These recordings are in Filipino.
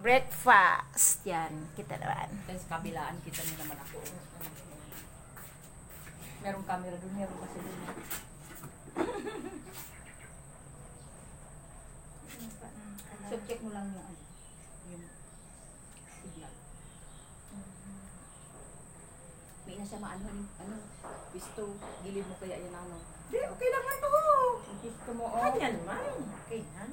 breakfast. Yan, kita naman. Tapos kabilaan kita nyo naman ako. Merong camera doon, meron kasi doon. So check mo lang yung signal. May na siya maano, pisto, gilid mo kaya yan ano. Di, okay naman to. Pisto mo, oh. Ganyan man. Okay na.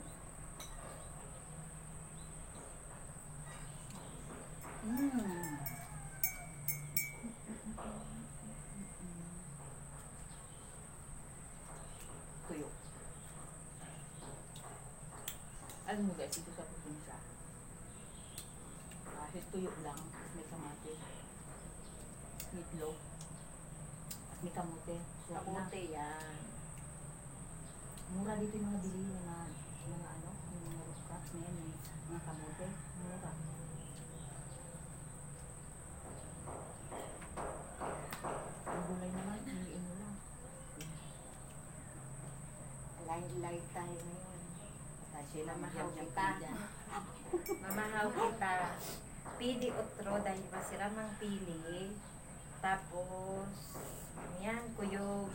Tuyo. Alam mo guys, ito sa probinsya. Kahit tuyo lang, may kamatis, meatloaf, at may kamote. Sarap na. Kamote yan. Mura dito yung mga bilihin na mga ano, yung mga root crops na yan, mga kamote. Mura. Ang gulay naman, hiniin mo lang. Light tayo ngayon. Kasi Mamahaw lang kita. Mamahaw kita. Pili otro dahil masiramang pili. Tapos, yan, kuyog.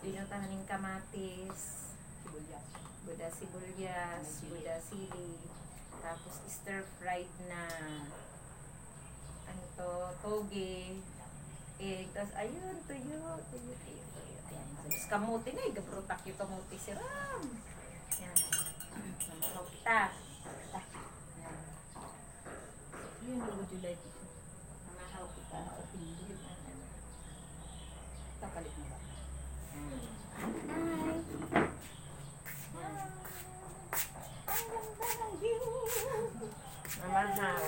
Pinutahan ng kamatis. sibuyas. Buda sibuyas, buda sili. Tapos, stir-fried na ano to, toge. Tapos, ayun, tuyo. Ayan. Tapos, kamuti na, gabrutak yung kamuti siram. Yan. Mamahaw kita. Yun, would you like it? Mamahaw kita. Opinion. Kapalit mo ba? Hi! Ang ganda ng view! Mamahaw.